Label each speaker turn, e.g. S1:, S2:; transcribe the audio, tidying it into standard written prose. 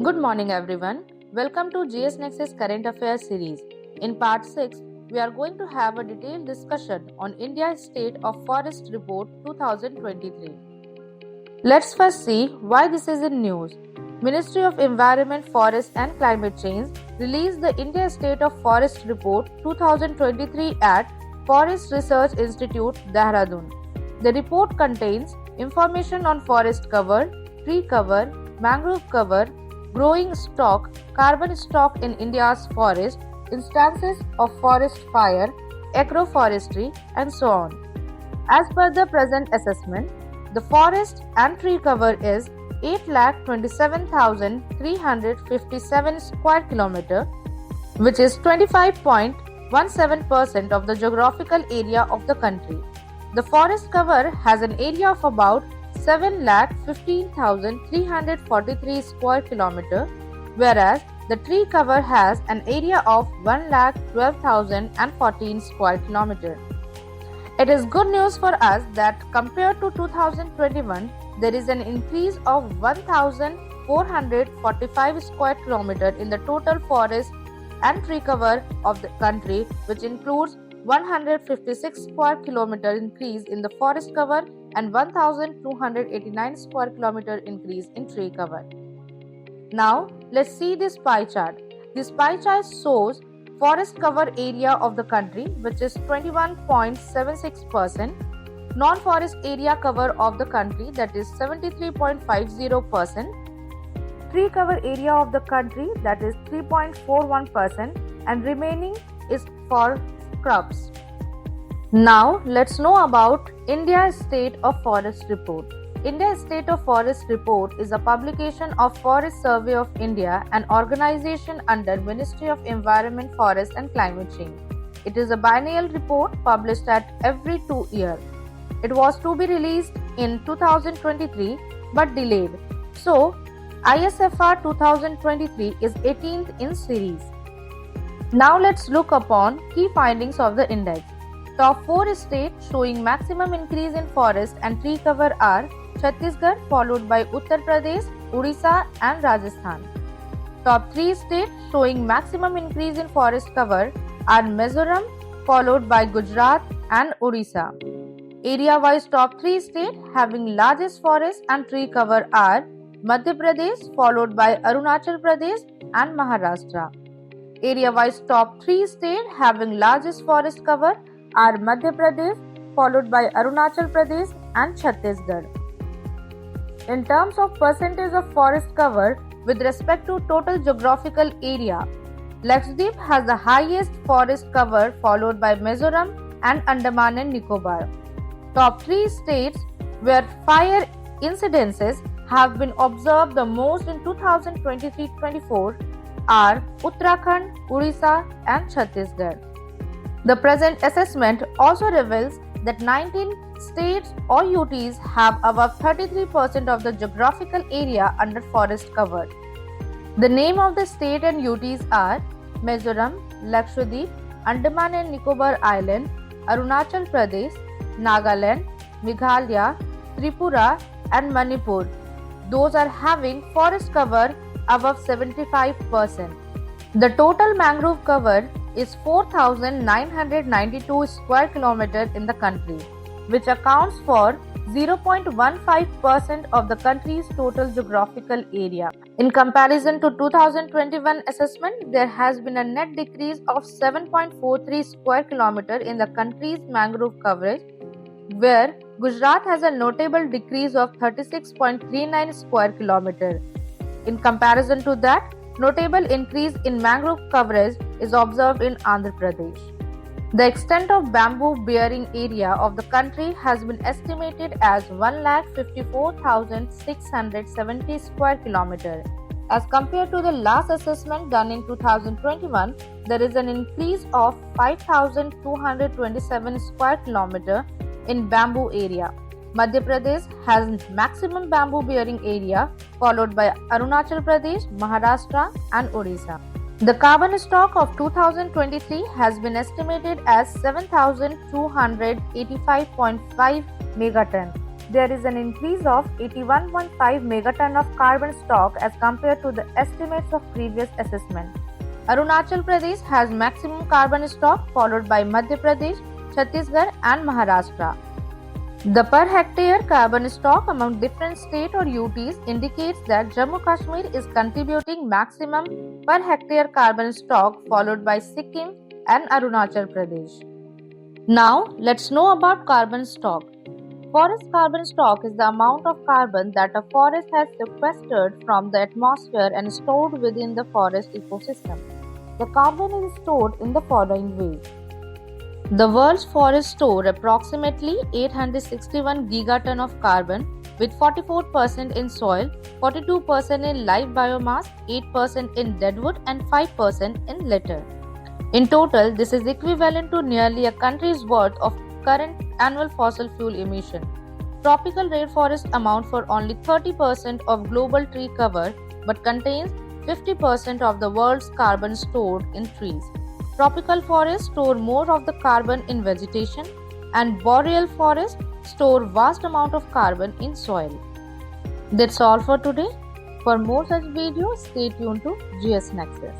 S1: Good morning, everyone. Welcome to GS Nexus Current Affairs series. In part 6, we are going to have a detailed discussion on India's State of Forest Report 2023. Let's first see why this is in news. Ministry of Environment, Forest and Climate Change released the India State of Forest Report 2023 at Forest Research Institute, Dehradun. The report contains information on forest cover, tree cover, mangrove cover, growing stock, carbon stock in India's forest, instances of forest fire, agroforestry, and so on. As per the present assessment, the forest and tree cover is 8,27,357 square kilometer, which is 25.17% of the geographical area of the country. The forest cover has an area of about 7,15,343 square kilometer, whereas the tree cover has an area of 1,12,014 square kilometer. It is good news for us that compared to 2021, there is an increase of 1,445 square kilometer in the total forest and tree cover of the country, which includes 156 square kilometer increase in the forest cover and 1,289 square kilometer increase in tree cover. Now, let's see this pie chart. This pie chart shows forest cover area of the country, which is 21.76%, non-forest area cover of the country, that is 73.50%, tree cover area of the country, that is 3.41%, and remaining is for scrubs. Now, let's know about India's State of Forest Report. India's State of Forest Report is a publication of Forest Survey of India, an organization under Ministry of Environment, Forest and Climate Change. It is a biennial report published at every 2 years. It was to be released in 2023 but delayed. So, ISFR 2023 is 18th in series. Now let's look upon key findings of the index. Top 4 states showing maximum increase in forest and tree cover are Chhattisgarh, followed by Uttar Pradesh, Odisha and Rajasthan. Top 3 states showing maximum increase in forest cover are Mizoram, followed by Gujarat and Odisha. Area-wise top 3 states having largest forest and tree cover are Madhya Pradesh, followed by Arunachal Pradesh and Maharashtra. Area-wise top 3 states having largest forest cover are Madhya Pradesh, followed by Arunachal Pradesh and Chhattisgarh. In terms of percentage of forest cover with respect to total geographical area, Lakshadweep has the highest forest cover, followed by Mizoram and Andaman and Nicobar. Top 3 states where fire incidences have been observed the most in 2023-24 are Uttarakhand, Odisha and Chhattisgarh. The present assessment also reveals that 19 states or UTs have above 33% of the geographical area under forest cover. The name of the state and UTs are Mizoram, Lakshadweep, Andaman and Nicobar Island, Arunachal Pradesh, Nagaland, Meghalaya, Tripura and Manipur. Those are having forest cover above 75%. The total mangrove cover is 4,992 square kilometers in the country, which accounts for 0.15% of the country's total geographical area. In comparison to 2021 assessment, there has been a net decrease of 7.43 square kilometers in the country's mangrove coverage, where Gujarat has a notable decrease of 36.39 square kilometers. In comparison to that, notable increase in mangrove coverage is observed in Andhra Pradesh. The extent of bamboo bearing area of the country has been estimated as 1,54,670 square kilometers. As compared to the last assessment done in 2021, there is an increase of 5,227 square kilometers in bamboo area. Madhya Pradesh has maximum bamboo bearing area, followed by Arunachal Pradesh, Maharashtra and Odisha. The carbon stock of 2023 has been estimated as 7,285.5 megaton, there is an increase of 81.5 megaton of carbon stock as compared to the estimates of previous assessment. Arunachal Pradesh has maximum carbon stock followed by Madhya Pradesh, Chhattisgarh and Maharashtra. The per hectare carbon stock among different states or UTs indicates that Jammu Kashmir is contributing maximum per hectare carbon stock followed by Sikkim and Arunachal Pradesh. Now let's know about carbon stock. Forest carbon stock is the amount of carbon that a forest has sequestered from the atmosphere and stored within the forest ecosystem. The carbon is stored in the following ways. The world's forests store approximately 861 gigaton of carbon, with 44% in soil, 42% in live biomass, 8% in deadwood, and 5% in litter. In total, this is equivalent to nearly a country's worth of current annual fossil fuel emission. Tropical rainforests amount for only 30% of global tree cover but contains 50% of the world's carbon stored in trees. Tropical forests store more of the carbon in vegetation, and boreal forests store vast amount of carbon in soil. That's all for today. For more such videos, stay tuned to GS Nexus.